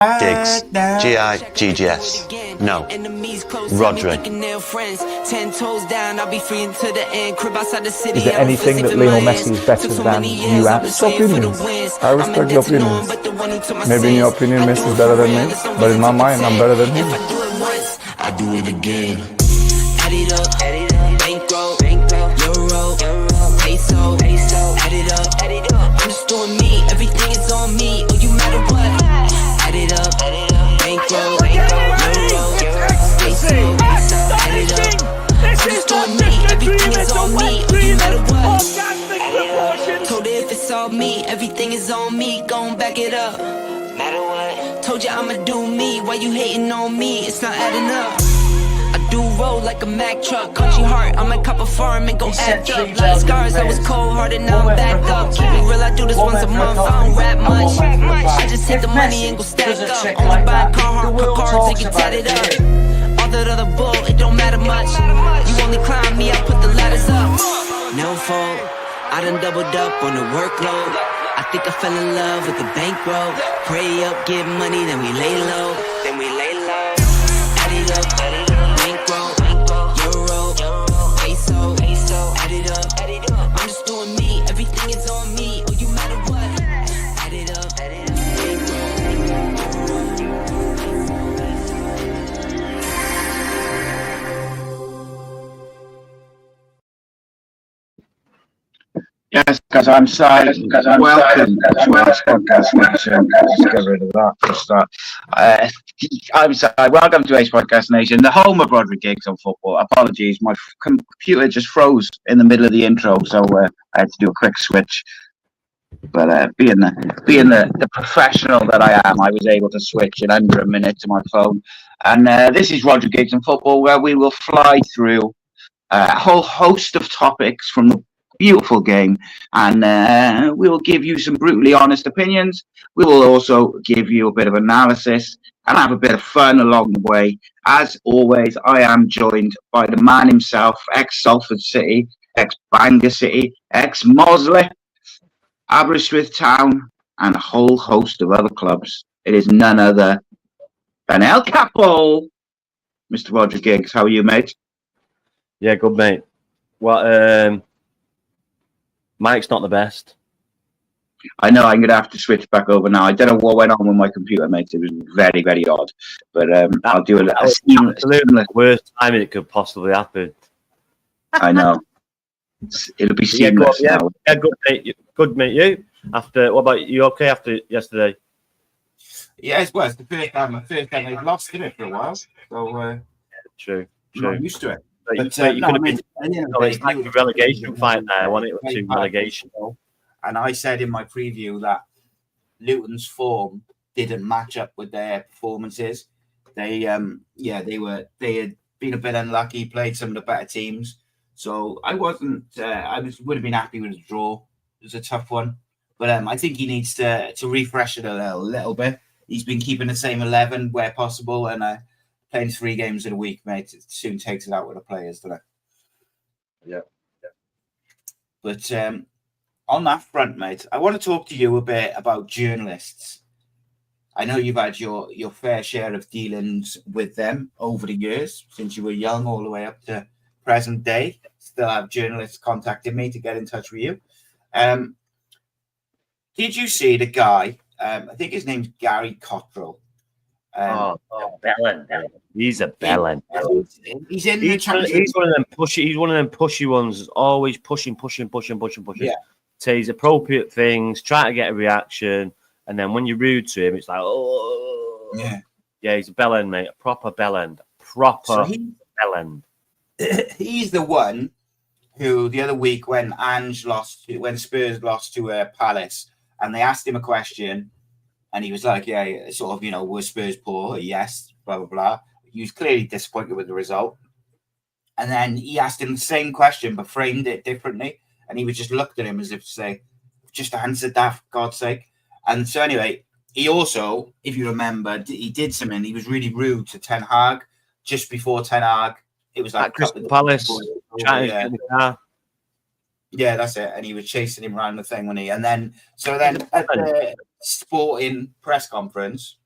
Giggs. G-I-G-G-S. No. Rhodri. Is there anything that Lionel Messi is better than you at? It's opinions. I respect your opinions. Maybe in your opinion, Messi is better than me, but in my mind, I'm better than him. I do it again. Add it up, bankroll, euro, peso, add it up, I'm just doing me, everything is on me, oh you matter what, add it up, bankroll, euro, peso, add it up, I'm just doing me, everything is on me, oh you matter what, told her if it's all me, everything is on me, gon' back it up, matter what, told you I'ma do me, why you hating on me, it's not adding up. Do roll like a Mack truck, country heart, I might cop a farm and go act up. Like scars, I was cold hearted, now I'm back up. Keep it real, I do this once a month, I don't rap much. I just take the money and go stack up. Only buy cars and get tatted up. All that other bull, it don't matter much. You only climb me, I put the ladders up. No fault, I done doubled up on the workload. I think I fell in love with the bankroll. Pray up, get money, then we lay low. Add it up, I'm just doing me, everything is on me, oh you matter what, add it up, Yes, because I'm silent. Welcome to this podcast nation. Just get rid of that. Just that. I'm sorry. Welcome to Ace Podcast Nation, the home of Rhodri Giggs on football. Apologies, my computer just froze in the middle of the intro, so I had to do a quick switch. But being the professional that I am, I was able to switch in under a minute to my phone. And this is Rhodri Giggs on football, where we will fly through a whole host of topics from the beautiful game, and we will give you some brutally honest opinions. We will also give you a bit of analysis and have a bit of fun along the way. As always, I am joined by the man himself, ex-Salford City, ex-Bangor City, ex-Mosley, Aberystwyth Town, and a whole host of other clubs. It is none other than El Capo, Mr. Rhodri Giggs. How are you, mate? Yeah, good, mate. Well, Mike's not the best. I know I'm going to have to switch back over now. I don't know what went on with my computer, mate. It was very, very odd. But I'll do a little absolutely worst time it could possibly happen. I know. It'll be seamless now. Yeah, good, mate. Good, mate. You? What about you? Okay after yesterday? Yeah, well, it's the first time they've lost in it for a while. So, true. I'm not used to it. But you could have been. It's like a relegation fight there, wasn't it? Two relegation. And I said in my preview that Luton's form didn't match up with their performances. They had been a bit unlucky, played some of the better teams. So I would have been happy with a draw. It was a tough one, but I think he needs to refresh it a little bit. He's been keeping the same 11 where possible, and playing 3 games in a week, mate, it soon takes it out with the players, doesn't it? Yeah. But on that front, mate, I want to talk to you a bit about journalists. I know you've had your fair share of dealings with them over the years, since you were young all the way up to present day. Still have journalists contacting me to get in touch with you. Did you see the guy? I think his name's Gary Cottrell. Bellend. He's a Bellend. He's one of them pushy. He's one of them pushy ones. Always pushing. Yeah. Says appropriate things, try to get a reaction, and then when you're rude to him, it's like, oh, yeah. He's a Bellend, mate. A proper Bellend. Bellend. He's the one who the other week when Spurs lost to Palace, and they asked him a question. And he was like, yeah, sort of, were Spurs poor? Yes, blah, blah, blah. He was clearly disappointed with the result. And then he asked him the same question, but framed it differently. And he was just looked at him as if to say, just answered that, for God's sake. And so anyway, he also, if you remember, he did something. He was really rude to Ten Hag just before Ten Hag. It was like Crystal Palace. Yeah, that's it. And he was chasing him around the thing, wasn't he? And then at the Sporting press conference,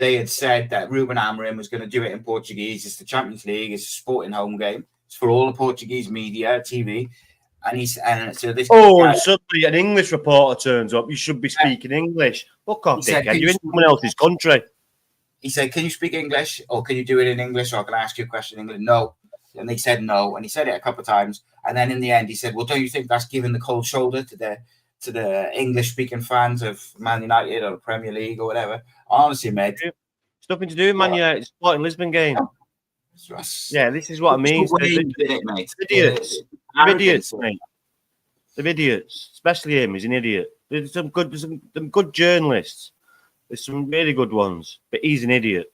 they had said that Ruben Amorim was going to do it in Portuguese. It's the Champions League. It's a sporting home game. It's for all the Portuguese media, TV. And so this. Oh, and suddenly an English reporter turns up. You should be speaking English. Fuck off, dickhead. You're in someone else's country. He said, "Can you speak English, or can you do it in English, or can I ask you a question in English?" No. And they said no, and he said it a couple of times. And then in the end, he said, "Well, don't you think that's giving the cold shoulder to the English-speaking fans of Man United or the Premier League or whatever?" Honestly, mate, it's nothing to do with Man United. It's a sporting Lisbon game. Yeah, this is what I mean. Idiots. They're idiots, mate. They're idiots. Especially him. He's an idiot. There's some good journalists. There's some really good ones, but he's an idiot.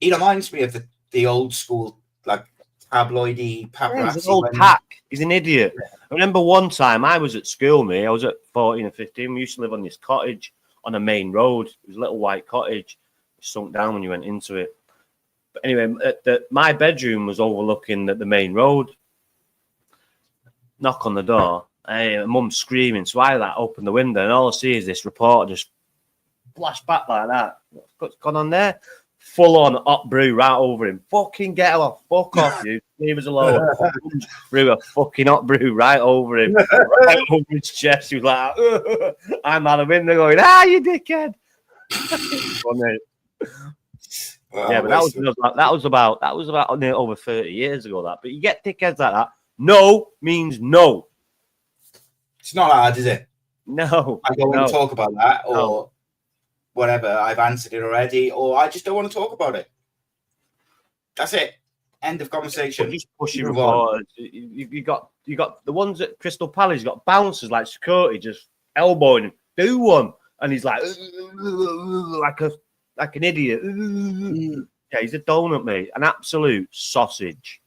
He reminds me of the old school, like tabloidy paparazzi. He's an old pack. He's an idiot. I remember one time I was at school, mate. I was at 14 or 15. We used to live on this cottage on a main road. It was a little white cottage. It sunk down when you went into it. But anyway, my bedroom was overlooking the main road. Knock on the door. Mum's screaming. So I open the window and all I see is this reporter just flash back like that. What's gone on there? Full on hot brew right over him. Fucking get off. Fuck off, you. Leave us alone. Brew a fucking hot brew right over him. Right over his chest. He was like, I'm out the window going, you dickhead. Funny. Yeah, but that was about over 30 years ago, that. But you get dickheads like that. No means no. It's not hard, is it? No. I don't want to talk about that or whatever. I've answered it already, or I just don't want to talk about it. That's it. End of conversation. Just pushing reporters. You got the ones at Crystal Palace. You got bouncers like security just elbowing him. Do one, and he's like an idiot. Yeah, he's a donut, mate. An absolute sausage.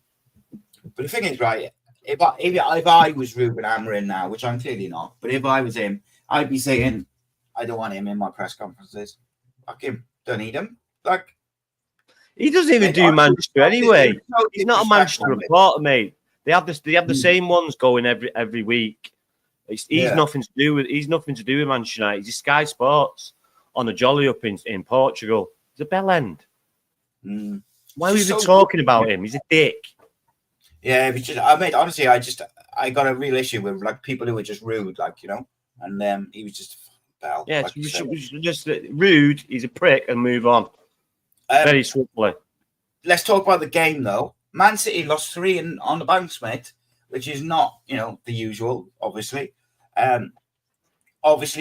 But the thing is, right? If I was Ruben Amorim now, which I'm clearly not, but if I was him, I'd be saying, I don't want him in my press conferences. Fuck him. Don't need him. Like, he doesn't even do Manchester anyway. He's not a Manchester reporter, mate. They have the same ones going every week. He's nothing to do with Manchester United. He's Sky Sports on a jolly up in Portugal. He's a bellend. Why are we even talking about him? He's a dick. Yeah, honestly, I got a real issue with like people who were just rude, like, you know, and he was just bell. Yeah, like we should just rude. He's a prick and move on very swiftly. Let's talk about the game though. Man City lost 3 on the bounce, mate, which is not, you know, the usual. Obviously,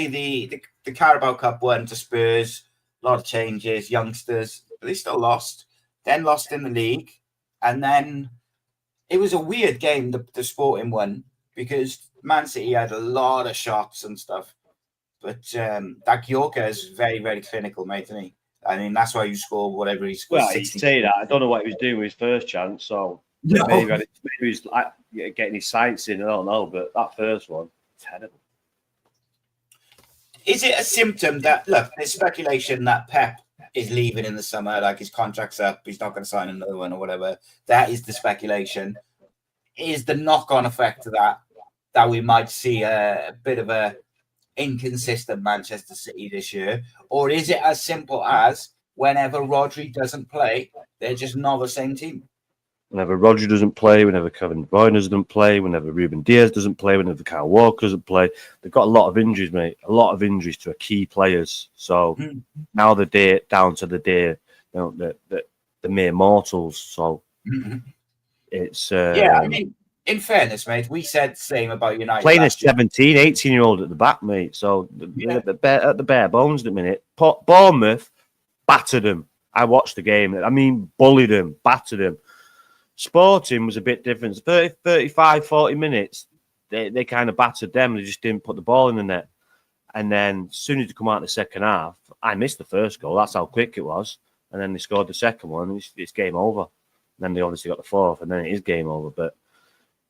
the Carabao Cup went to Spurs. A lot of changes, youngsters, but they still lost. Then lost in the league, and then. It was a weird game, the Sporting one, because Man City had a lot of shots and stuff. But that Yorker is very, very clinical, mate, isn't he? I mean, that's why you score whatever he scored. Well, you say that. I don't know what he was doing with his first chance, so maybe he was like getting his sights in. I don't know, but that first one, terrible. Is it a symptom that, look, there's speculation that Pep is leaving in the summer, like his contract's up, he's not going to sign another one or whatever. That is the speculation. Is the knock-on effect to that we might see a bit of a inconsistent Manchester City this year? Or is it as simple as whenever Rhodri doesn't play, they're just not the same team? Whenever Rhodri doesn't play, whenever Kevin De Bruyne doesn't play, whenever Ruben Diaz doesn't play, whenever Kyle Walker doesn't play, they've got a lot of injuries, mate. A lot of injuries to key players. So now they're down to the mere mortals. So it's I mean, in fairness, mate, we said the same about United. Playing a 17, 18-year-old at the back, mate. So at the bare bones at the minute. Bournemouth battered them. I watched the game. I mean, bullied them, battered them. Sporting was a bit different. 30, 35, 40 minutes, they kind of battered them. They just didn't put the ball in the net. And then as soon as they come out in the second half, I missed the first goal. That's how quick it was. And then they scored the second one. It's game over. And then they obviously got the fourth, and then it is game over. But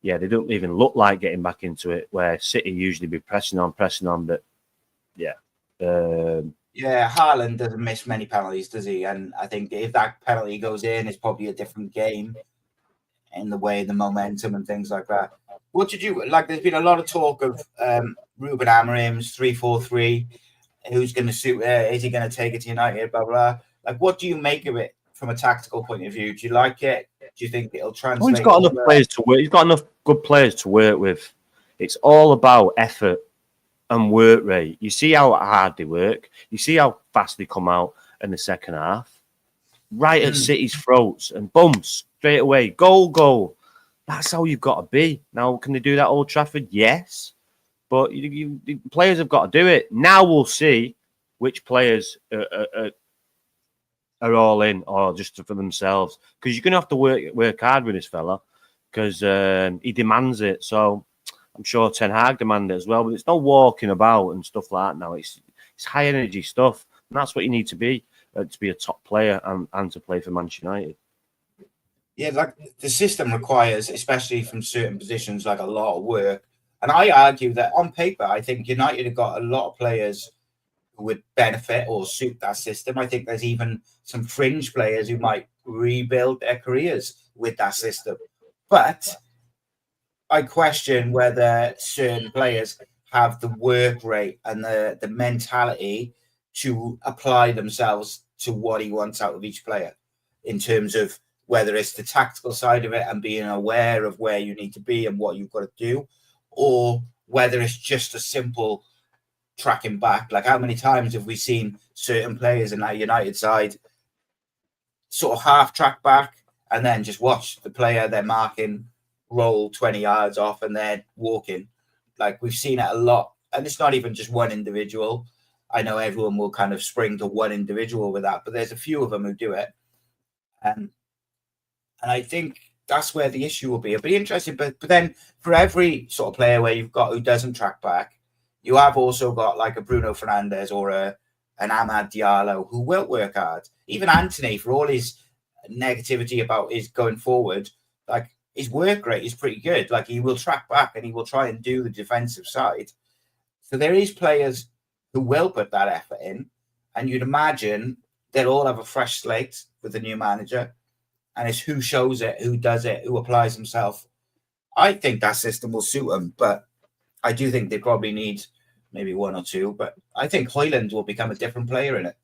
yeah, they don't even look like getting back into it, where City usually be pressing on. But yeah. Haaland doesn't miss many penalties, does he? And I think if that penalty goes in, it's probably a different game in the way, the momentum and things like that. What did you like? There's been a lot of talk of Ruben Amorim's 3-4-3. who's going to suit it? Is he going to take it to United? Blah blah. Like, what do you make of it from a tactical point of view? Do you like it? Do you think it'll translate? Well, he's got enough players to work. He's got enough good players to work with. It's all about effort and work rate. You see how hard they work. You see how fast they come out in the second half. Right at City's throats, and boom, straight away, goal. That's how you've got to be. Now, can they do that at Old Trafford? Yes. But the players have got to do it. Now we'll see which players are all in or just for themselves. Because you're going to have to work hard with this fella because he demands it. So I'm sure Ten Hag demanded it as well. But it's no walking about and stuff like that now. It's high energy stuff. And that's what you need to be a top player and to play for Manchester United. Yeah, like the system requires, especially from certain positions, like a lot of work. And I argue that on paper, I think United have got a lot of players who would benefit or suit that system. I think there's even some fringe players who might rebuild their careers with that system. But I question whether certain players have the work rate and the mentality to apply themselves to what he wants out of each player in terms of whether it's the tactical side of it and being aware of where you need to be and what you've got to do, or whether it's just a simple tracking back. Like, how many times have we seen certain players in our United side sort of half track back and then just watch the player they're marking roll 20 yards off and they're walking? Like, we've seen it a lot. And it's not even just one individual. I know everyone will kind of spring to one individual with that, but there's a few of them who do it. And I think that's where the issue will be. It'll be interesting, but then for every sort of player where you've got who doesn't track back, you have also got like a Bruno Fernandes or an Amad Diallo who will work hard. Even Anthony, for all his negativity about his going forward, like his work rate is pretty good. Like, he will track back and he will try and do the defensive side. So there is players who will put that effort in, and you'd imagine they'll all have a fresh slate with the new manager. And it's who shows it, who does it, who applies himself. I think that system will suit them, but I do think they probably need maybe one or two. But I think Højlund will become a different player in it.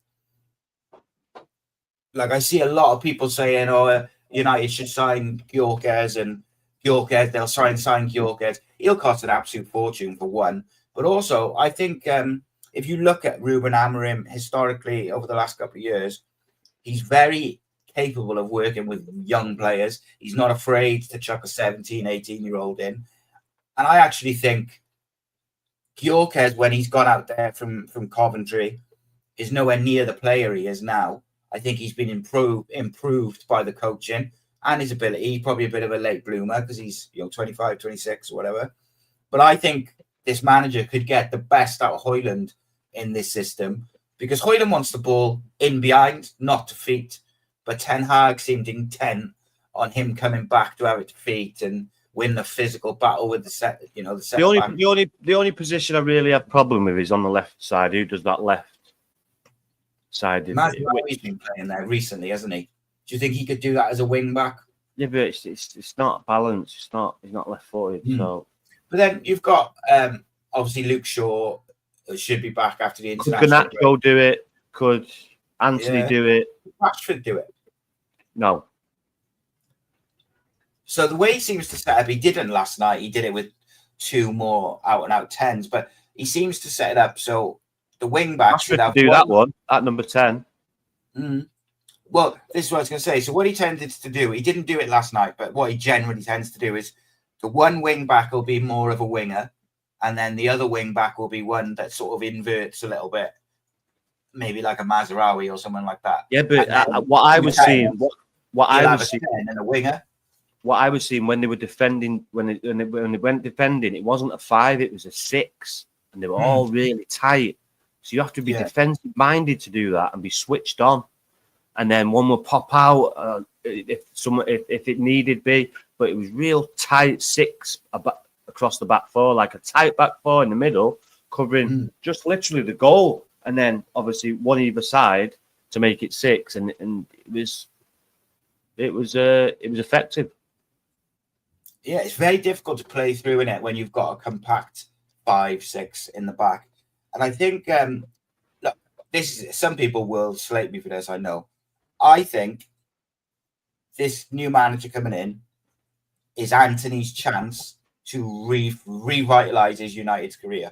Like, I see a lot of people saying, "Oh, United should sign Gyökeres, and Gyökeres, they'll sign Gyökeres." He'll cost an absolute fortune for one. But also, I think if you look at Ruben Amorim historically over the last couple of years, he's very capable of working with young players. He's not afraid to chuck a 17, 18-year-old in. And I actually think Gyökeres, when he's gone out there from Coventry, is nowhere near the player he is now. I think he's been improved by the coaching and his ability. He's probably a bit of a late bloomer because he's 25, 26 or whatever. But I think this manager could get the best out of Højlund in this system, because Højlund wants the ball in behind, not to feet. But Ten Hag seemed intent on him coming back to have it to feet and win the physical battle with the set. The only position I really have problem with is on the left side. Who does that left side? He's been playing there recently, hasn't he? Do you think he could do that as a wing back? Yeah, but it's not balanced. He's not left footed. So, but then you've got obviously Luke Shaw should be back after the international. Could Ganacho do it? Could Anthony do it? Rashford do it? No. So the way he seems to set up, he didn't last night. He did it with two more out-and-out 10s, but he seems to set it up so the wing back should have do that one at number 10. Well, this is what I was going to say. So what he tended to do, he didn't do it last night, but what he generally tends to do is the one wing back will be more of a winger, and then the other wing back will be one that sort of inverts a little bit, maybe like a Mazraoui or someone like that. Yeah, but what I was seeing, what I was seeing, and a winger. What I was seeing when they were defending, when they went defending, it wasn't a 5, it was a 6, and they were all really tight. So you have to be defensive minded to do that and be switched on. And then one will pop out if it needed be, but it was real tight 6 across the back 4, like a tight back 4 in the middle, covering just literally the goal, and then obviously one either side to make it 6, and it was effective. Yeah, it's very difficult to play through in it when you've got a compact 5, 6 in the back. And I think some people will slate me for this, I know. I think this new manager coming in is Anthony's chance to revitalize his United's career.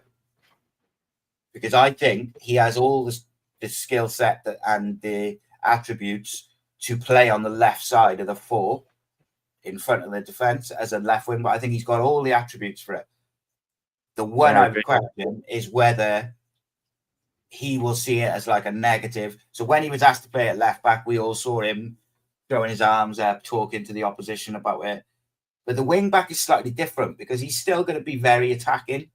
Because I think he has all the skill set and the attributes to play on the left side of the 4 in front of the defence as a left wing, but I think he's got all the attributes for it. The one I would question is whether he will see it as like a negative. So when he was asked to play at left back, we all saw him throwing his arms up, talking to the opposition about it. But the wing back is slightly different because he's still going to be very attacking.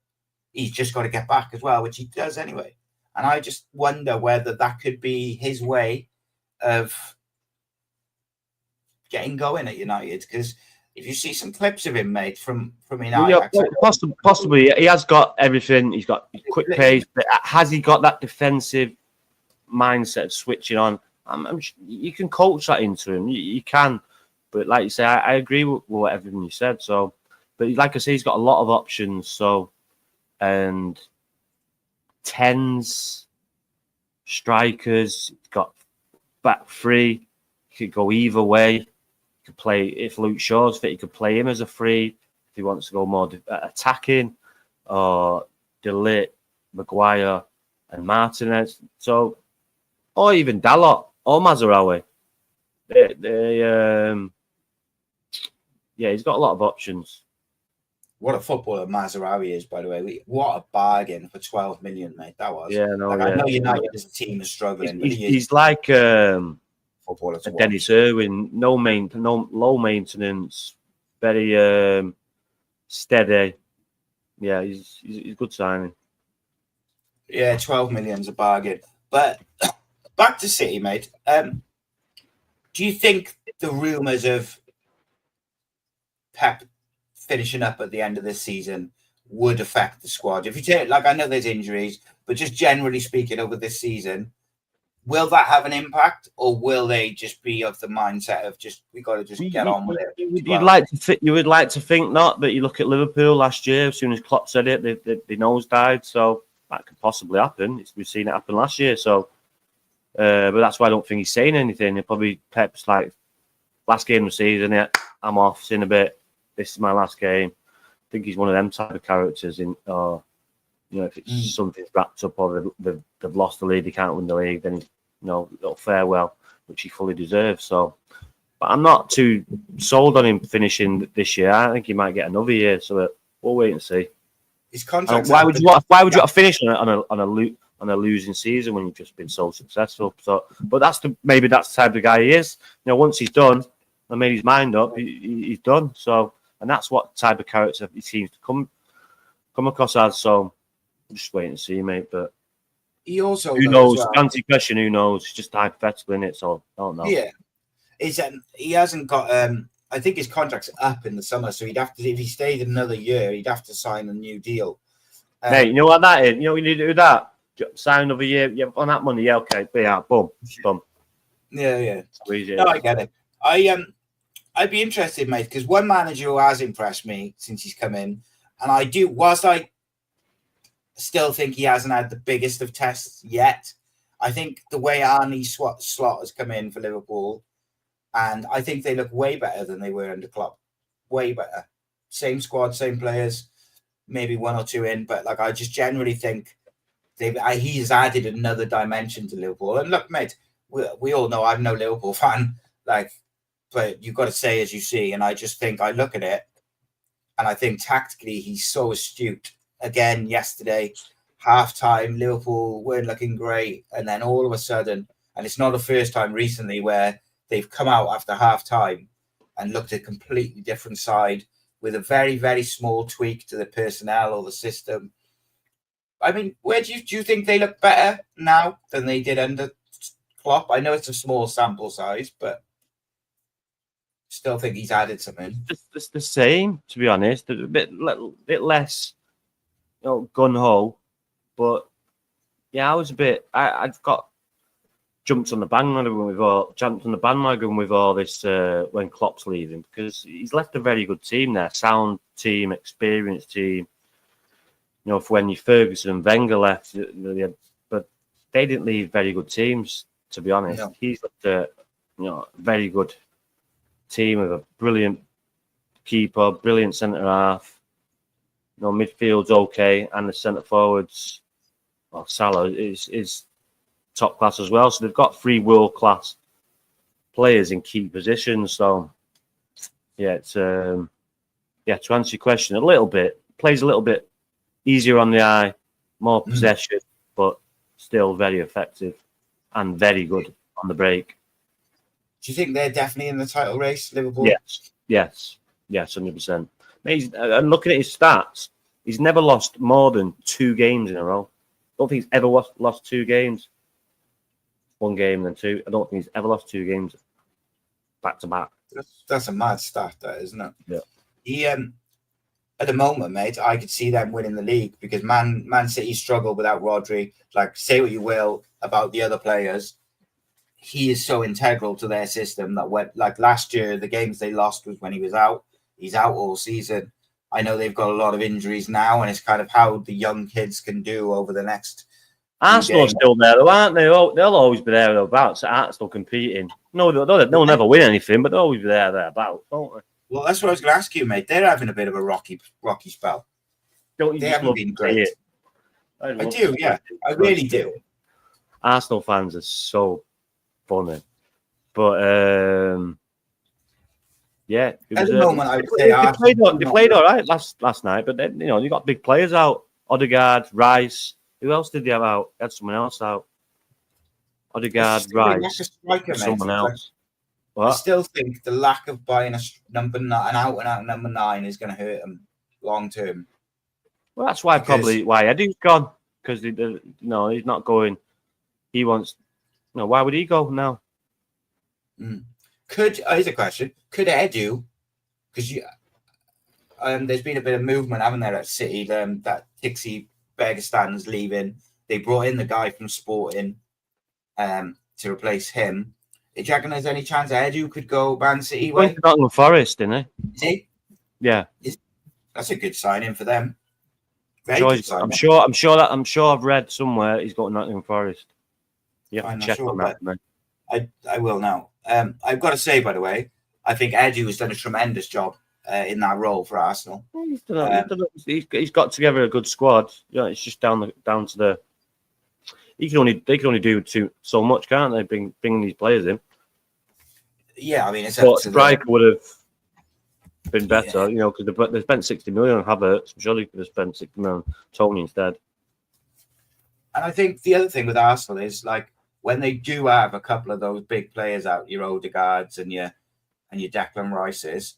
He's just got to get back as well, which he does anyway. And I just wonder whether that could be his way of getting going at United. Because if you see some clips of him, mate, from United, possibly he has got everything. He's got quick pace, but has he got that defensive mindset of switching on? You can coach that into him. You can, but like you say, I agree with everything you said. So, but like I say, he's got a lot of options. So, and 10s, strikers, got back 3. He could go either way. Could play if Luke Shaw's fit. He could play him as a 3 if he wants to go more attacking, or DeLitt, Maguire, and Martinez. So, or even Dalot or Mazarawi. Yeah, he's got a lot of options. What a footballer Mazarawi is, by the way. What a bargain for 12 million, mate. That was. Yeah, no, I know United as a team is struggling. He's like Dennis Irwin, low maintenance, very steady. Yeah, he's a good signing. Yeah, 12 million's a bargain. But back to City, mate. Do you think the rumours of Pep finishing up at the end of this season would affect the squad? If you take, like, I know there's injuries, but just generally speaking over this season, will that have an impact, or will they just be of the mindset of we got to just get on with it? You would like to think not, but you look at Liverpool last year. As soon as Klopp said it, they nosedive. So that could possibly happen. We've seen it happen last year. So, but that's why I don't think he's saying anything. He'll probably Pep's like, last game of the season. Yeah, I'm off. See in a bit. This is my last game. I think he's one of them type of characters. If it's something's wrapped up or they've lost the league, they can't win the league, then he's, little farewell, which he fully deserves. So, but I'm not too sold on him finishing this year. I think he might get another year. So we'll wait and see. His contract. Why would you want to finish on a losing season when you've just been so successful? So, but that's the type of guy he is. Once he's done and made his mind up, he's done. So. And that's what type of character he seems to come across as. So, just wait and see, mate. But he also who knows? Fancy question. Who knows? It's just hypothetical, in it. So I don't know. Yeah, he hasn't got. I think his contract's up in the summer, so he'd have to. If he stayed another year, he'd have to sign a new deal. Mate, you know what that is? You know we need to do that. Sign another year. Yeah, on that money. Yeah, okay. Be out. Boom. Yeah. Easy. No, I get it. I'd be interested, mate, because one manager who has impressed me since he's come in, and whilst I still think he hasn't had the biggest of tests yet, I think the way Arne Slot has come in for Liverpool, and I think they look way better than they were under Klopp. Way better. Same squad, same players, maybe one or two in, but I just generally think he's added another dimension to Liverpool. And look, mate, we all know I'm no Liverpool fan, but you've got to say as you see. And I just think I look at it and I think tactically he's so astute. Again, yesterday, half-time, Liverpool weren't looking great. And then all of a sudden, and it's not the first time recently where they've come out after half-time and looked at a completely different side with a very, very small tweak to the personnel or the system. I mean, where do you think they look better now than they did under Klopp? I know it's a small sample size, but still think he's added something. It's the same, to be honest. A bit less, gun-ho. But, yeah, I was a bit... I've got jumped on the bandwagon with all this when Klopp's leaving, because he's left a very good team there. Sound team, experienced team. For when Ferguson and Wenger left, but they didn't leave very good teams, to be honest. No. He's got a very good team with a brilliant keeper, brilliant centre half. Midfield's okay, and the centre forwards, Salah is top class as well. So they've got 3 world class players in key positions. So it's to answer your question a little bit, plays a little bit easier on the eye, more possession, but still very effective and very good on the break. Do you think they're definitely in the title race, Liverpool? Yes, 100%. And looking at his stats, he's never lost more than 2 games in a row. I don't think he's ever lost 2 games. 1 game, then 2. I don't think he's ever lost 2 games back to back. That's a mad stat, that, isn't it? Yeah. He, at the moment, mate, I could see them winning the league because Man City struggle without Rhodri. Like, say what you will about the other players, he is so integral to their system that last year, the games they lost was when he was out. He's out all season. I know they've got a lot of injuries now, and it's kind of how the young kids can do over the next. Arsenal are still there, though, aren't they? They'll always be there thereabouts. Arsenal competing. No, they'll never win anything, but they'll always be thereabouts, don't they? Well, that's what I was going to ask you, mate. They're having a bit of a rocky spell. They haven't been great. I do, yeah. I really do. Arsenal fans are so funny. But, yeah. At the moment, I would say they played all right last night, but then, you got big players out. Odegaard, Rhys. Who else did they have out? They had someone else out. Odegaard, Rhys, someone else. I still think the lack of buying an out-and-out number 9 is going to hurt them long term. Well, that's why Eddie's gone, because he's not going. He wants. Why would he go now? Here's a question: could Edu? Because there's been a bit of movement, haven't there, at City? That Tixi Bergestan's leaving. They brought in the guy from Sporting to replace him. Do you reckon there's any chance Edu could go Man City way? Went to Nottingham Forest, didn't he? Is he? Yeah. That's a good signing for them. I'm sure I've read somewhere he's got Nottingham Forest. You have to check on that, man. I will now. I've got to say, by the way, I think Edu has done a tremendous job in that role for Arsenal. He's got together a good squad. It's just down to the. They can only do so much, can't they? Bringing these players in. Yeah, I mean, it's. But Striker would have been better, because they spent 60 million on Havertz. I'm sure they could have spent 60 million on Tony instead. And I think the other thing with Arsenal is, like, when they do have a couple of those big players out, your Odegaards and your Declan Rices,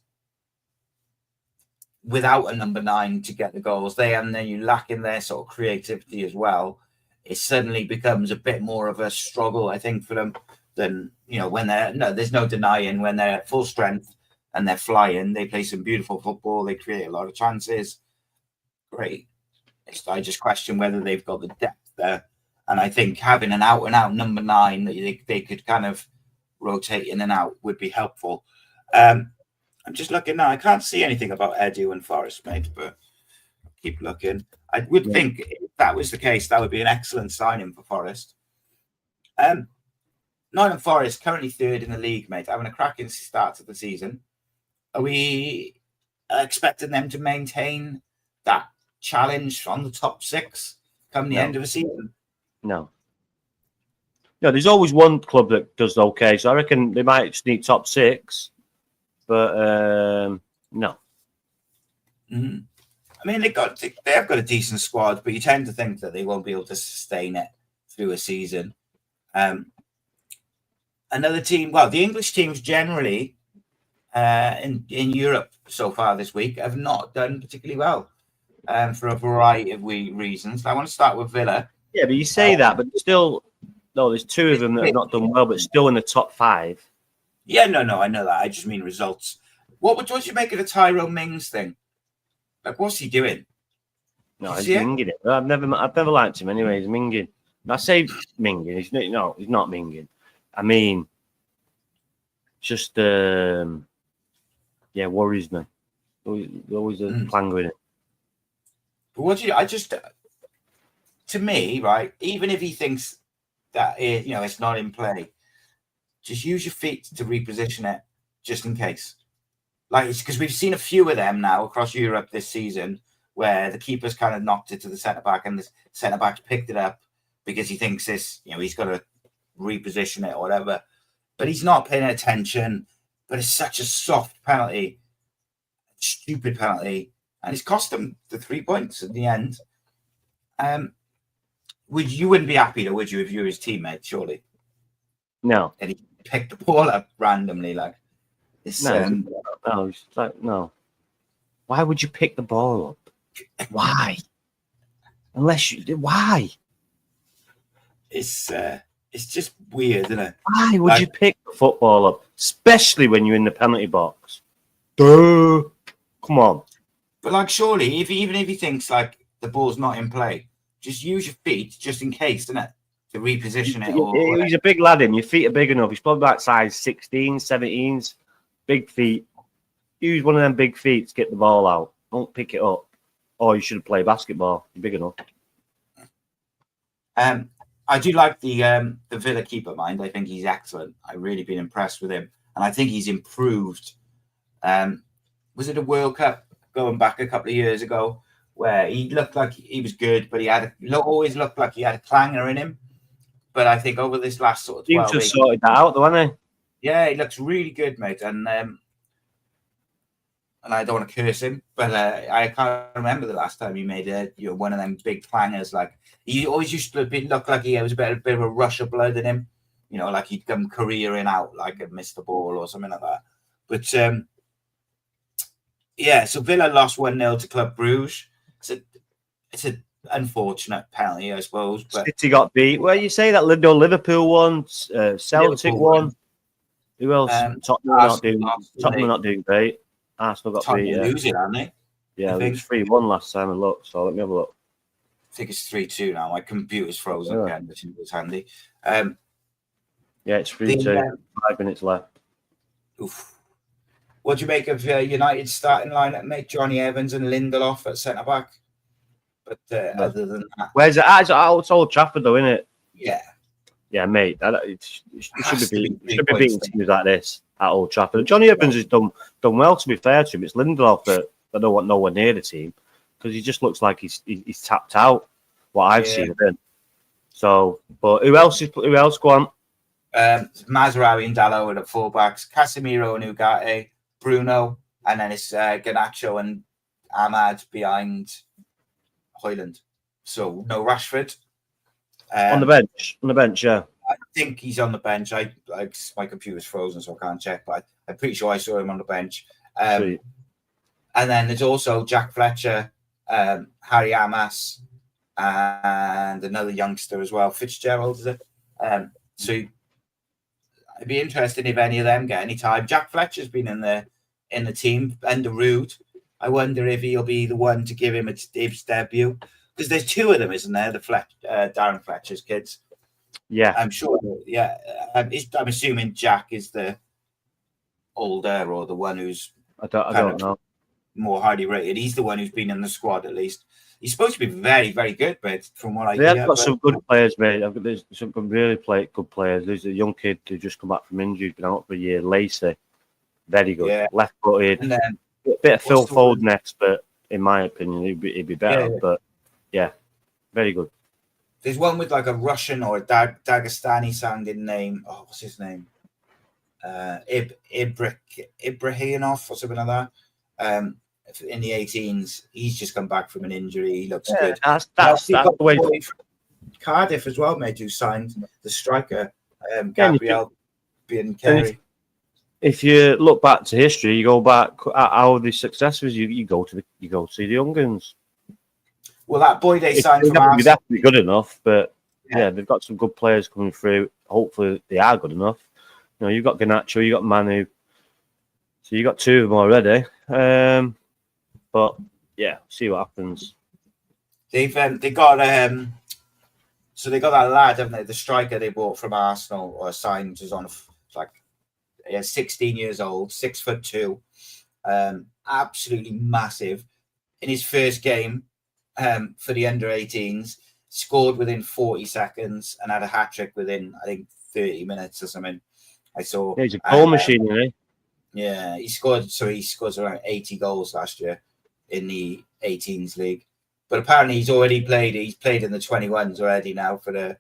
without a number 9 to get the goals, then you lack in their sort of creativity as well. It suddenly becomes a bit more of a struggle, I think, for them than, when there's no denying when they're at full strength and they're flying. They play some beautiful football. They create a lot of chances. Great. I just question whether they've got the depth there. And I think having an out-and-out number 9 that they could kind of rotate in and out would be helpful. I'm just looking now. I can't see anything about Edu and Forest, mate, but I'll keep looking. I would think if that was the case, that would be an excellent signing for Forest. Nottingham Forest currently 3rd in the league, mate, having a cracking start to the season. Are we expecting them to maintain that challenge on the top 6 come the end of the season? No, there's always one club that does okay, so I reckon they might just need top 6, but no. Mm-hmm. I mean, they have got a decent squad, but you tend to think that they won't be able to sustain it through a season. Another team, the English teams generally in Europe so far this week have not done particularly well for a variety of reasons. I want to start with Villa. Yeah, but you say that, but still, there's 2 of them that have not done well, but still in the top 5. Yeah, no, I know that. I just mean results. What you make of the Tyrone Mings thing? Like, what's he doing? No, he's minging it. I've never liked him anyway. He's minging. I say minging. He's not minging. I mean, just worries me. Always a clang with it. But to me, right? Even if he thinks that it's not in play, just use your feet to reposition it, just in case. Like, it's because we've seen a few of them now across Europe this season, where the keeper's kind of knocked it to the centre back, and the centre back's picked it up because he thinks he's got to reposition it or whatever. But he's not paying attention. But it's such a soft penalty, stupid penalty, and it's cost him the 3 points at the end. You wouldn't be happy though, would you, if you were his teammate? Surely. No. And he picked the ball up randomly, like it's no. Why would you pick the ball up? Why? Why? It's just weird, isn't it? Why would you pick the football up, especially when you're in the penalty box? Duh. Come on. But like, surely, even if he thinks like the ball's not in play, just use your feet just in case, isn't it? To reposition it. He's a big lad, your feet are big enough. He's probably about size 16, 17s, big feet. Use one of them big feet to get the ball out. Don't pick it up. Or you should play basketball. You're big enough. I do like the Villa keeper, mind. I think he's excellent. I've really been impressed with him. And I think he's improved. Was it a World Cup going back a couple of years ago where he looked like he was good, but he always looked like he had a clanger in him. But I think over this last sort of 12 weeks, sorted that out, though, hasn't he? Yeah, he looks really good, mate. And I don't want to curse him, but I can't remember the last time he made one of them big clangers. Like, he always used to look like he was a bit of a rush of blood in him. Like he'd come careering out, like had missed the ball or something like that. But so Villa lost 1-0 to Club Brugge. It's an unfortunate penalty, I suppose. But City got beat. Well, you say that Liverpool won, Celtic won. Who else? Tottenham are not doing great. Arsenal got beat. Losing, aren't they? Yeah, it was 3-1 last time I looked. So let me have a look. I think it's 3-2 now. My computer's frozen again, which is handy. Yeah, it's 3-2. 5 minutes left. Oof. What do you make of United's starting lineup, mate? Johnny Evans and Lindelof at centre back. But other than that, where's it? It's Old Trafford, though, isn't it? Yeah. Yeah, mate. It should be beating teams like this at Old Trafford. Johnny Evans has done well. To be fair to him, it's Lindelof that I don't want nowhere near the team because he just looks like he's tapped out. What I've seen of him. So, but who else? Go on. Mazraoui and Dalot are the fullbacks. Casemiro and Ugarte, Bruno, and then it's Garnacho and Ahmad behind Højlund. So no Rashford. On the bench, yeah. I think he's on the bench. My computer's frozen, so I can't check, but I'm pretty sure I saw him on the bench. And then there's also Jack Fletcher, Harry Amas, and another youngster as well, Fitzgerald, is it? So it'd be interesting if any of them get any time. Jack Fletcher's been in the team under Rude. I wonder if he'll be the one to give him his debut. Because there's two of them, isn't there? The Darren Fletcher's kids. Yeah. I'm sure. Yeah. I'm assuming Jack is the older or the one who's I don't know. More highly rated. He's the one who's been in the squad at least. He's supposed to be very, very good, but from what I hear. They've got some good players, mate. There's some really good players. There's a young kid who just come back from injury, been out for a year, Lacey. Very good. Yeah. Left-footed. And then, a bit of Phil Foden next, but in my opinion, he'd be better. Yeah. But yeah, very good. There's one with like a Russian or a Dagestani sounding name. Oh, what's his name? Ibrahimov or something like that. In the 18s, he's just come back from an injury. He looks good. That's the way. Cardiff as well, mate, who signed the striker, Gabriel Biancheri. If you look back to history, you go back at how the success was. You go to the young guns. Well, that boy they signed from Arsenal, that's be good enough, but yeah, they've got some good players coming through. Hopefully, they are good enough. You've got Garnacho, you got Manu, so you got two of them already. But yeah, see what happens. They got that lad, haven't they? The striker they bought from Arsenal or signed, who's on 16 years old, 6'2", absolutely massive. In his first game for the under-18s, scored within 40 seconds and had a hat trick within, I think, 30 minutes or something. I saw. Yeah, he's a goal machine, isn't he? Yeah, he scored around 80 goals last year in the 18s league. But apparently he's played in the 21s already now for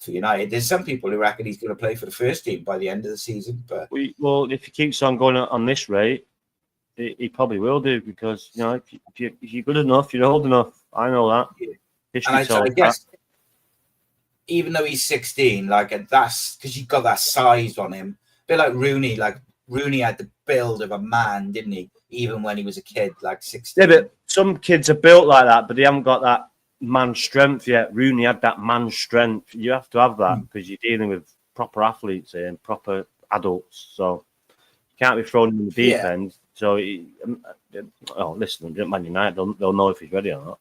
United. There's some people who reckon he's going to play for the first team by the end of the season. But well, if he keeps on going on this rate, he probably will do, because if you're good enough, you're old enough. I know that. Yeah. And I guess even though he's 16, that's because you've got that size on him. A bit like Rooney. Like Rooney had the build of a man, didn't he? Even when he was a kid, like 16. Yeah, but some kids are built like that, but they haven't got that man strength yet. Rooney had that man strength. You have to have that because you're dealing with proper athletes here and proper adults. So you can't be thrown in the deep end. So, listen, Man United, they'll know if he's ready or not.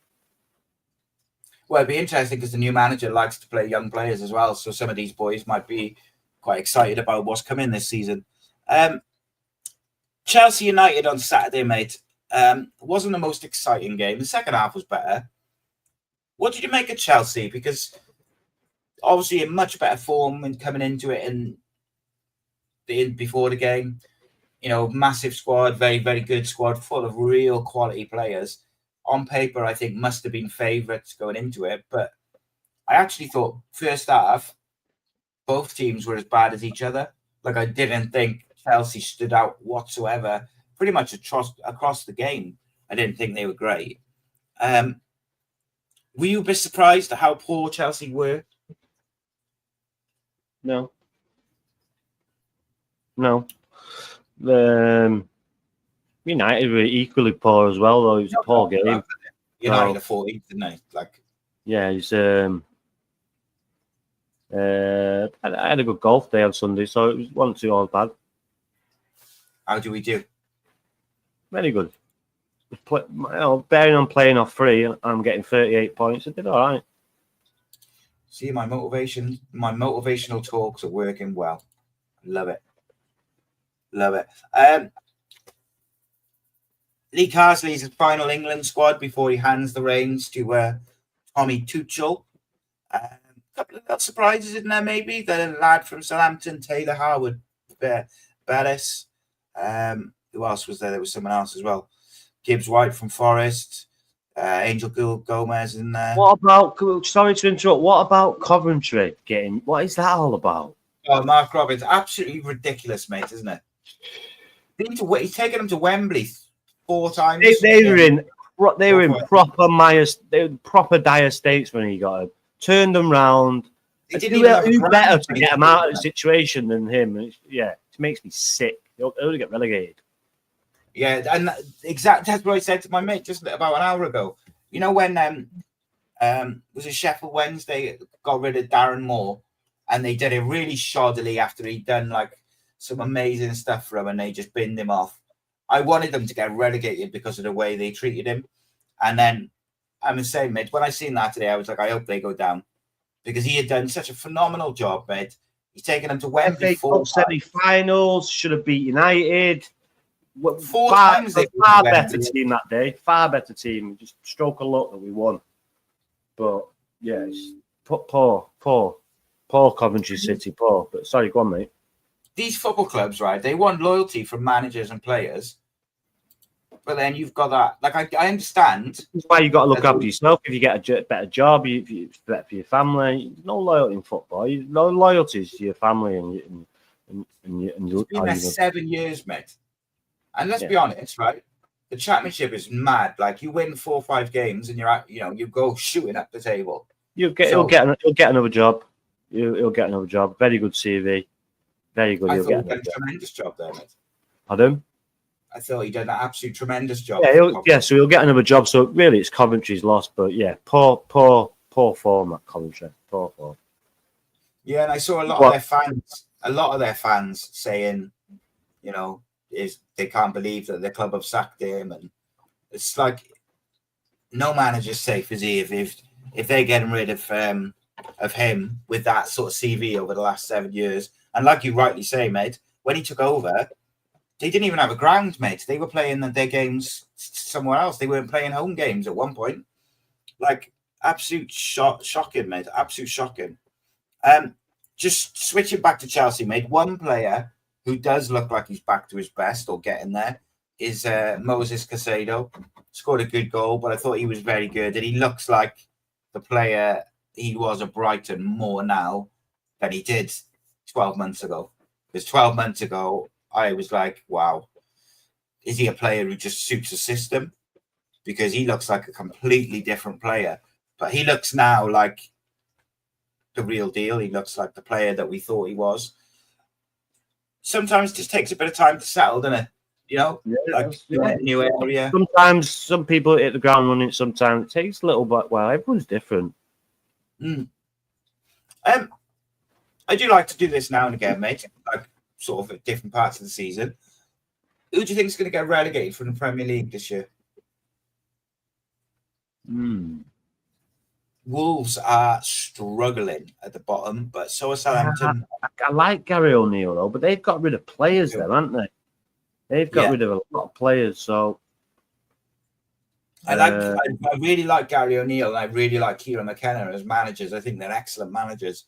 Well, it'd be interesting because the new manager likes to play young players as well. So some of these boys might be quite excited about what's coming this season. Chelsea United on Saturday, mate. Wasn't the most exciting game. The second half was better. What did you make of Chelsea? Because obviously in much better form and coming into it and before the game. Massive squad, very, very good squad, full of real quality players. On paper, I think must have been favourites going into it. But I actually thought first half, both teams were as bad as each other. Like, I didn't think Chelsea stood out whatsoever, pretty much across the game. I didn't think they were great. Were you a bit surprised at how poor Chelsea were? No. United were equally poor as well, though. It was a poor game. United are 14th, didn't they? Yeah, he's. I had a good golf day on Sunday, so it wasn't too all bad. How do we do? Very good. Bearing on playing off 3, I'm getting 38 points. I did all right. See, my motivational talks are working well. Love it. Lee Carsley's final England squad before he hands the reins to Tommy Tuchel. A couple of surprises in there, maybe. The lad from Southampton, Taylor Harwood, Bellis. Who else was there? There was someone else as well. Gibbs White from Forest. Angel Gomez in there. What about? Sorry to interrupt. What about Coventry getting? What is that all about? Oh, Mark Roberts, absolutely ridiculous, mate, isn't it? He's taken them to Wembley 4 times. They were in proper dire states when he got them. Turned them round. Who better to get him out of the situation than him? It makes me sick. He'll get relegated. Yeah, and that's what I said to my mate just about an hour ago. When was it Sheffield Wednesday got rid of Darren Moore, and they did it really shoddily after he'd done some amazing stuff for him, and they just binned him off. I wanted them to get relegated because of the way they treated him. And then I'm the same, mate. When I seen that today, I was like, I hope they go down, because he had done such a phenomenal job, mate. He's taken them to Wembley 4 semi-finals, should have beat United. 4 times. Far better team that day. Far better team. Just stroke of luck that we won. But yeah, it's poor Coventry City, poor. But sorry, go on, mate. These football clubs, right? They want loyalty from managers and players. But then you've got that. I understand. That's why you got to look after yourself. If you get a better job, it's better for your family. There's no loyalty in football. No loyalties to your family and it's been there 7 years, mate. And let's be honest, right? The championship is mad. You win 4 or 5 games, and you go shooting up the table. He'll get another job. He'll get another job. Very good CV. Very good. I thought he did a tremendous job there, mate. Pardon? I thought he did an absolute tremendous job. Yeah, so he'll get another job. So really, it's Coventry's loss, but yeah, poor form at Coventry. Poor form. Yeah, and I saw a lot of their fans saying, they can't believe that the club have sacked him, and it's like no manager's safe, is he? If they're getting rid of him with that sort of CV over the last 7 years, and like you rightly say, mate, when he took over, they didn't even have a ground, mate. They were playing their games somewhere else. They weren't playing home games at one point. Absolute shocking, mate. Absolute shocking. Just switching back to Chelsea, mate. One player who does look like he's back to his best or getting there is Moses Caicedo. Scored a good goal, but I thought he was very good. And he looks like the player he was at Brighton more now than he did 12 months ago. Because 12 months ago, I was like, wow, is he a player who just suits the system? Because he looks like a completely different player. But he looks now like the real deal. He looks like the player that we thought he was. Sometimes it just takes a bit of time to settle, doesn't it? You know, new area. Sometimes some people hit the ground running. Sometimes it takes a little bit. Well, everyone's different. I do like to do this now and again, mate. Like sort of at different parts of the season. Who do you think is going to get relegated from the Premier League this year? Wolves are struggling at the bottom, but so are Southampton. I like Gary O'Neill though, but they've got rid of players there, haven't they? They've got rid of a lot of players, so I really like Gary O'Neill and I really like Kieran McKenna as managers. I think they're excellent managers,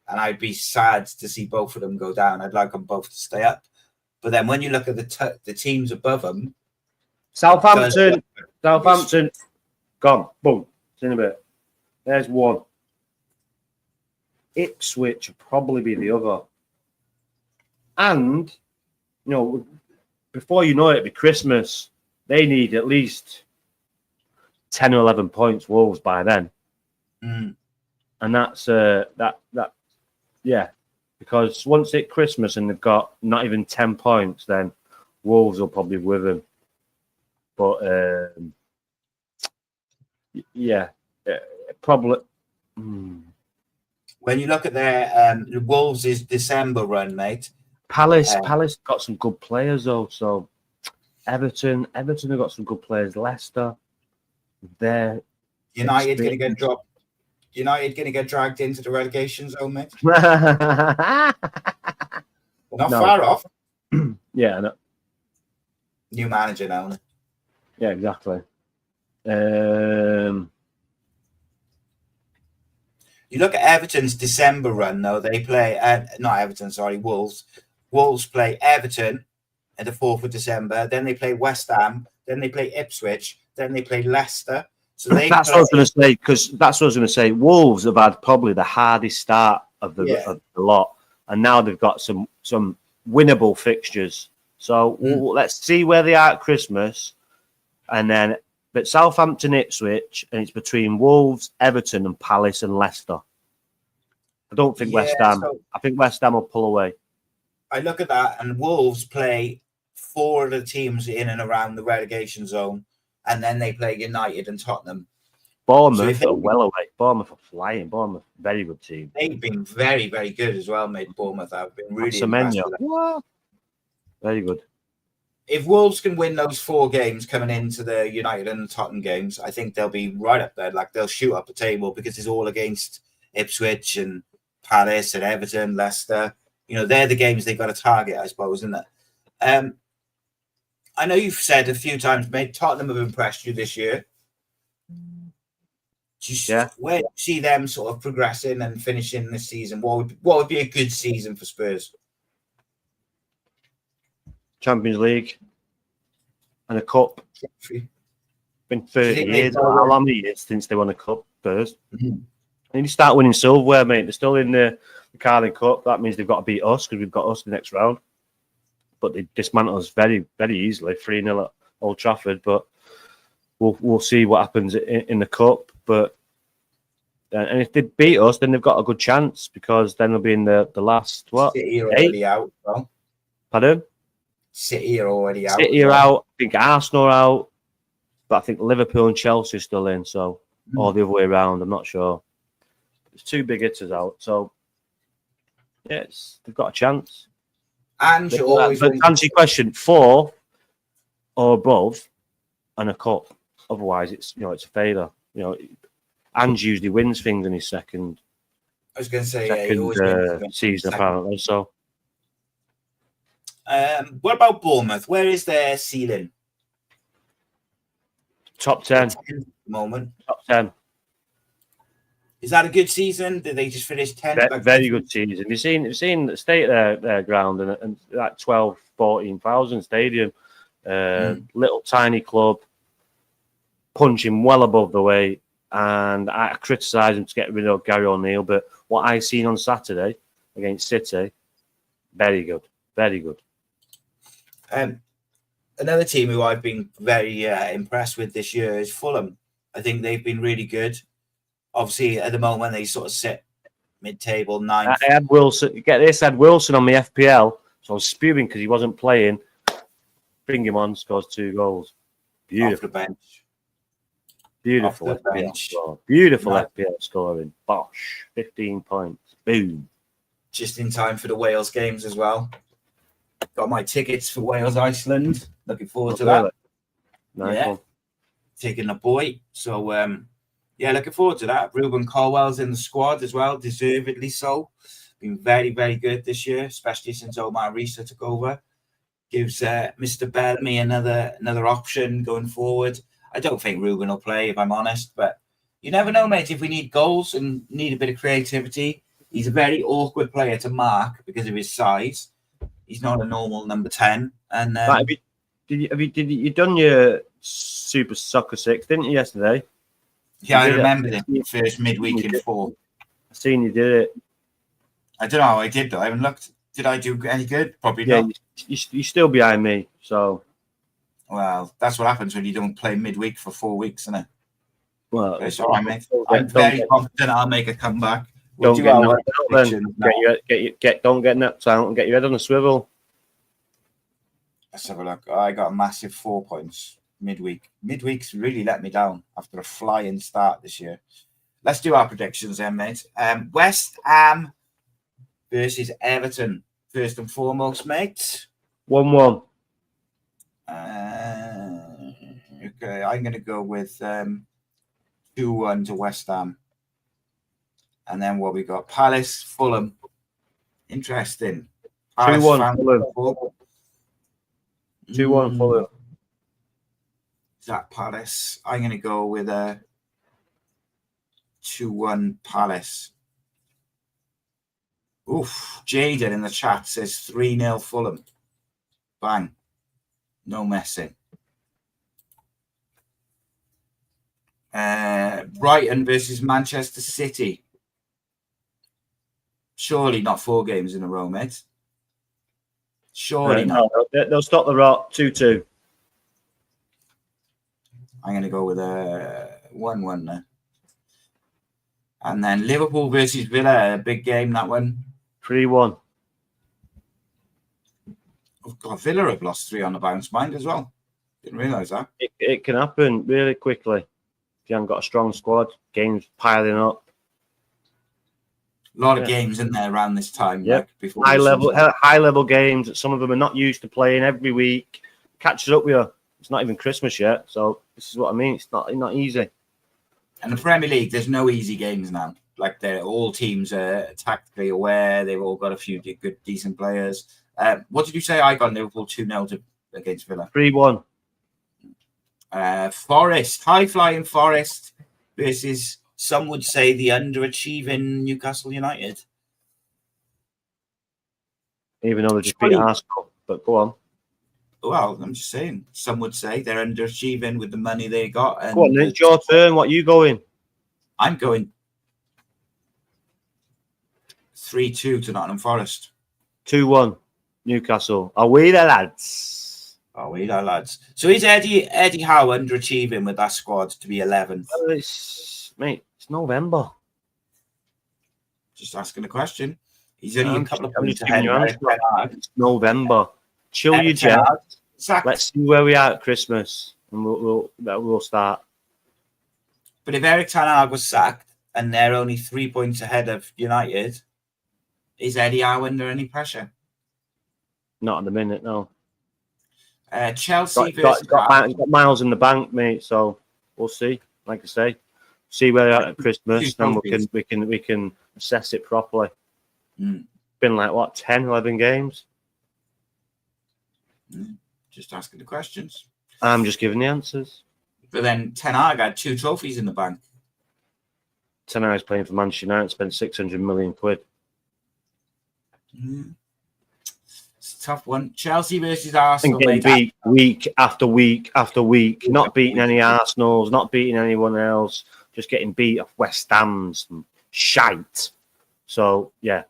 and I'd be sad to see both of them go down. I'd like them both to stay up, but then when you look at the teams above them, Southampton, gone, boom, it's in a bit. There's one. Ipswich will probably be the other, and you know, before you know it, it'll be Christmas. They need at least 10 or 11 points, Wolves, by then. And that's because once it's Christmas and they've got not even 10 points, then Wolves will probably be with them. But probably. When you look at their Wolves' December run, mate. Palace got some good players though. So Everton have got some good players. Leicester, they're United going to get dropped. United going to get dragged into the relegation zone, mate. Not far off. Yeah, no. New manager now. Yeah, exactly. You look at Everton's December run, though. They play not Everton, sorry, Wolves. Wolves play Everton at the 4th of December. Then they play West Ham. Then they play Ipswich. Then they play Leicester. So that's what I was going to say, because that's what I was going to say. Wolves have had probably the hardest start of the lot, and now they've got some winnable fixtures. So let's see where they are at Christmas, and then but Southampton, Ipswich, and it's between Wolves, Everton, and Palace and Leicester. I don't think West Ham. I think West Ham will pull away. I look at that, and Wolves play 4 of the teams in and around the relegation zone, and then they play United and Tottenham. Bournemouth are well away. Bournemouth are flying. Bournemouth, very good team. They've been very, very good as well, mate. Bournemouth have been really impressed with them. Very good. If Wolves can win those 4 games coming into the United and the Tottenham games, I think they'll be right up there. Like they'll shoot up a table because it's all against Ipswich and Palace and Everton, Leicester. You know, they're the games they've got to target, I suppose, isn't it? I know you've said a few times, mate, Tottenham have impressed you this year. Where do you see them sort of progressing and finishing this season? What would be a good season for Spurs? Champions League and a cup. Been 30 years. How many years since they won a cup first? And you start winning silverware, mate. They're still in the Carling Cup. That means they've got to beat us because we've got us the next round. But they dismantle us very, very easily, 3-0 at Old Trafford. But we'll see what happens in the cup. But and if they beat us, then they've got a good chance because then they'll be in the last City are already out. Well. Pardon? City are already out. City are out. I think Arsenal are out. But I think Liverpool and Chelsea are still in. So, or the other way around, I'm not sure. There's 2 big hitters out. So, yes, they've got a chance. And but to answer your question, 4 or above and a cup. Otherwise, it's it's a failure. Ange usually wins things in his second. I was going to say season apparently. So, what about Bournemouth? Where is their ceiling? Top 10 at the moment. Top 10. Is that a good season? Did they just finish 10th? Very good season. You've seen the state of their ground and that 12, 14,000 stadium, little tiny club, punching well above the weight. And I criticise him to get rid of Gary O'Neill, but what I seen on Saturday against City, very good, very good. Another team who I've been very impressed with this year is Fulham. I think they've been really good. Obviously, at the moment, they sort of sit mid-table, ninth. I had Wilson. Get this, I had Wilson on my FPL, so I was spewing because he wasn't playing. Bring him on, scores 2 goals. Beautiful. Off the bench. Beautiful Off the FPL bench. score. Beautiful No. FPL scoring. Bosh. 15 points. Boom. Just in time for the Wales games as well. Got my tickets for Wales, Iceland. Looking forward to that. Nice Yeah. one. Taking a boy. So, yeah, looking forward to that. Ruben Colwell's in the squad as well, deservedly so. Been very, very good this year, especially since Omar Rhys took over. Gives Mr. Bellamy another option going forward. I don't think Ruben will play, if I'm honest, but you never know, mate. If we need goals and need a bit of creativity, he's a very awkward player to mark because of his size. He's not a normal number 10. And Right, you done your Super Soccer 6, didn't you, yesterday? yeah, I did it. remember the first midweek in 4. I seen you did it. I don't know how I did though. I haven't looked. Did I do any good? Probably Yeah, not. you're still behind me, so Well, that's what happens when you don't play midweek for 4 weeks, isn't it? well. It's all right, mate. Don't I'm get- very don't confident I'll make a comeback. We'll Don't do get our knocked out then. predictions now. Don't get knocked out and get your head on a swivel. Let's have a look. I got a massive 4 points midweek. Midweek's really let me down after a flying start this year. Let's do our predictions then, mate. West Ham versus Everton. First and foremost, mate. 1-1. Okay, I'm going to go with 2-1 to West Ham. And then what we got? Palace, Fulham. Interesting. 2-1 Palace, Fulham. 2-1 Fulham. Is that Palace? I'm going to go with a 2-1 Palace. Oof. Jaden in the chat says 3-0 Fulham. Bang. No messing. Brighton versus Manchester City. Surely not 4 games in a row, mate. Surely not. No, they'll stop the rot. 2-2. I'm going to go with a 1-1 there. And then Liverpool versus Villa, a big game, that one. 3-1. Oh, God, Villa have lost 3 on the bounce, mind as well. Didn't realise that. It can happen really quickly. If you haven't got a strong squad, games piling up. A lot of games in there around this time. Yep. Like before High the level games that some of them are not used to playing every week. Catches up with you. It's not even Christmas yet, so this is what I mean. It's not easy. And the Premier League, there's no easy games now. Like they're all teams are tactically aware. They've all got a few good, decent players. What did you say? I got Liverpool 2-0 against Villa. 3-1. Forest, high flying Forest versus some would say the underachieving Newcastle United. Even though they just beat Arsenal, but go on. Well, I'm just saying. Some would say they're underachieving with the money they got. And Go on, it's your turn. What are you going? I'm going 3-2 to Nottingham Forest. 2-1 Newcastle. Are we the lads? Oh, we know, lads. So is Eddie Howe underachieving with that squad to be 11th? Well, it's November. Just asking a question. He's only a couple of I'm points just giving ahead. you an answer. It's November. Chill your jet. Let's see where we are at Christmas, and we'll start. But if Eric Ten Hag was sacked and they're only 3 points ahead of United, is Eddie Howe under any pressure? Not at the minute, no. Chelsea got miles in the bank, mate. So we'll see. Like I say, see where we're at Christmas, and we can assess it properly. Been like what 10, 11 games. Just asking the questions. I'm just giving the answers. But then Ten Hag had 2 trophies in the bank. Tonight's playing for Manchester United, spent 600 million quid. It's a tough one. Chelsea versus Arsenal. And getting beat week after week after week, not beating any Arsenals, not beating anyone else, just getting beat off West Ham's and shite. So, yeah.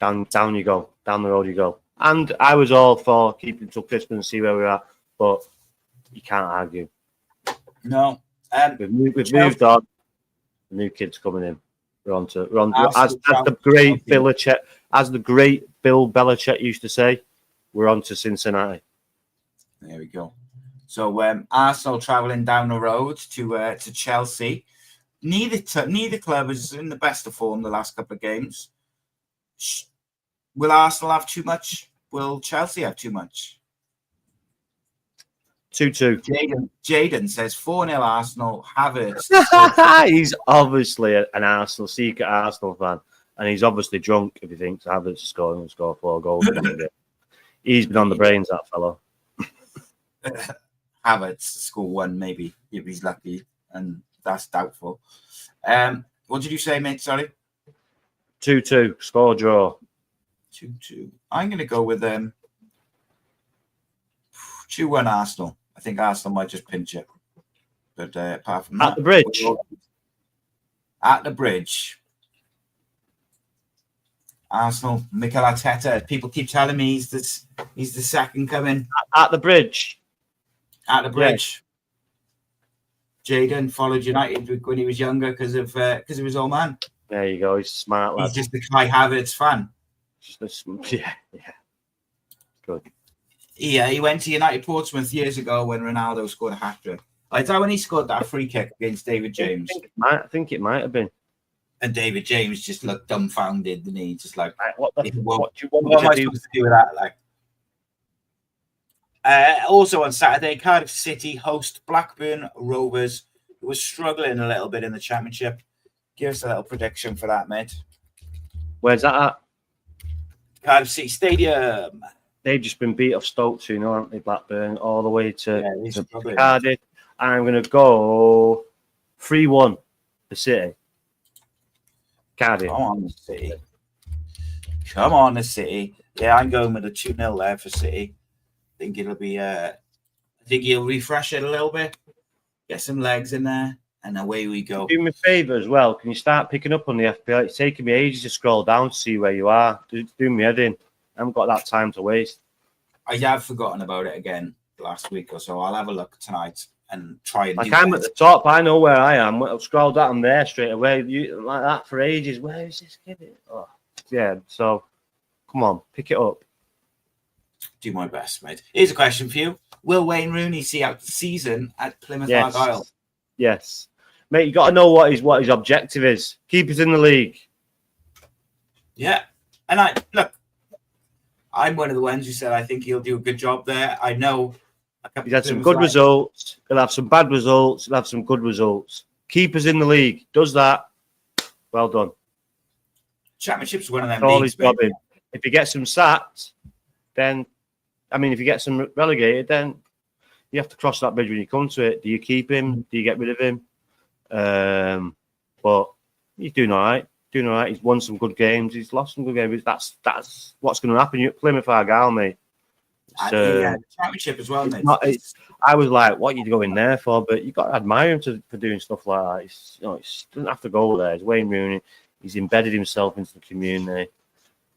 Down you go. Down the road you go. And I was all for keeping till Christmas and see where we're at, but you can't argue. No. We've moved on. The new kid's coming in. We're on as the great Bill Belichick used to say, we're on to Cincinnati. There we go. So Arsenal travelling down the road to Chelsea. Neither club is in the best of form the last couple of games. Will Arsenal have too much? Will Chelsea have too much? 2-2. Jaden says 4-0 Arsenal. Havertz. He's obviously an secret Arsenal fan. And he's obviously drunk if he thinks Havertz is going to score 4 goals. He's been on the brains, that fellow. Havertz score 1 maybe if he's lucky, and that's doubtful. What did you say, mate? Sorry. 2-2. Score draw. 2-2. I'm going to go with 2-1 Arsenal. I think Arsenal might just pinch it. But apart from that... At the bridge. At the bridge. Arsenal, Mikel Arteta. People keep telling me he's the second coming. At the bridge. At the bridge. Yeah. Jaden followed United when he was younger because of his old man. There you go. He's smart, lad. He's just a Kai Havertz fan. Yeah. Good. Yeah, he went to United Portsmouth years ago when Ronaldo scored a hat-trick. I thought when he scored that free kick against David James. I think it might have been. And David James just looked dumbfounded, didn't he? Just like, what do you want what am I supposed to do with that? Like, also on Saturday, Cardiff City host Blackburn Rovers, who was struggling a little bit in the Championship. Give us a little prediction for that, mate. Where's that at? Cardiff City Stadium. They've just been beat off Stoke 2-0, aren't they, Blackburn, all the way to Cardiff. I'm going to go 3-1 for City. Cardiff. Come on, the City. Come on, the City. Yeah, I'm going with a 2-0 there for City. I think it'll be... I think he'll refresh it a little bit, get some legs in there, and away we go. Do me a favour as well. Can you start picking up on the FPL? It's taking me ages to scroll down to see where you are. Do me head in. I haven't got that time to waste. I have forgotten about it again last week or so. I'll have a look tonight and try and I'm at the top. I know where I am. I'll scroll down there straight away. You like that for ages. Where is this kid? Oh, yeah. So, come on, pick it up. Do my best, mate. Here's a question for you: will Wayne Rooney see out the season at Plymouth Argyle? Yes, mate. You got to know what his objective is. Keep us in the league. Yeah, and I'm one of the ones who said I think he'll do a good job there. I know he's had some good results. He'll have some bad results. He'll have some good results. Keep us in the league. Does that? Well done. Championship's one of them. All his jobbing. If he gets him sacked, then if he gets him relegated, then you have to cross that bridge when you come to it. Do you keep him? Do you get rid of him? But he's doing all right. He's won some good games. He's lost some good games. That's what's going to happen. You at Plymouth Argyle, mate. Championship as well, mate. I was like, what are you going there for? But you got to admire him for doing stuff like that. He doesn't have to go there. He's Wayne Rooney. He's embedded himself into the community.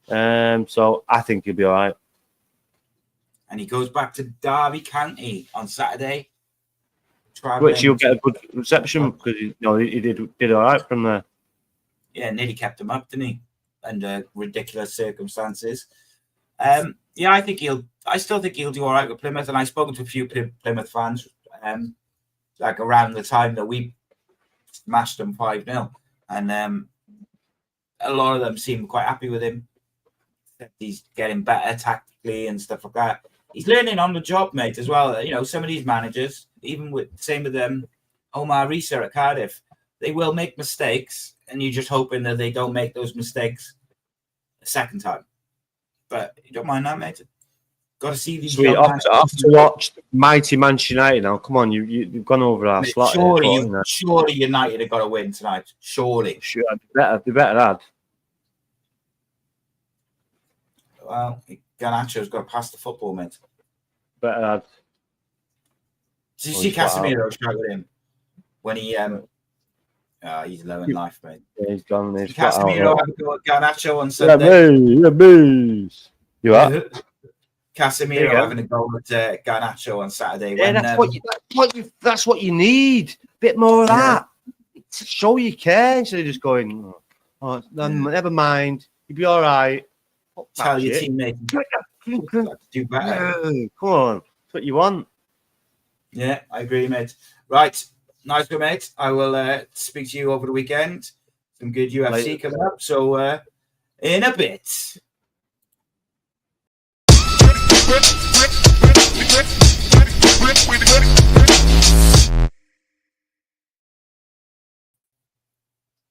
So I think he'll be all right. And he goes back to Derby County on Saturday. Which you'll get a good reception because he did all right from there. Yeah, nearly kept him up, didn't he? Under ridiculous circumstances. I still think he'll do all right with Plymouth. And I've spoken to a few Plymouth fans, like around the time that we smashed them 5-0. And a lot of them seem quite happy with him. He's getting better tactically and stuff like that. He's learning on the job, mate, as well. Some of these managers, even with Omar Rhys at Cardiff, they will make mistakes, and you're just hoping that they don't make those mistakes a second time. But you don't mind that, mate? Got to see these. Sweet. Off to watch mighty Manchester United now. Come on, you've gone over our slot. Surely United have got to win tonight. Surely. Sure, they better add. Well, Garnacho's got to pass the football, mate. Better add. Did you see Casemiro shout with him when he he's low in life, mate. Yeah, he's gone. He's Casemiro have a go at Garnacho on Sunday. You are. Casemiro having a go at Garnacho on Saturday. Yeah, when, that's what you need. A bit more of that. To show you care instead of just going, never mind. You'll be all right. Tell your teammates to do better. Come on. That's what you want. Yeah, I agree, mate. Right. Nice one, mate. I will speak to you over the weekend. Some good UFC coming up. So, in a bit.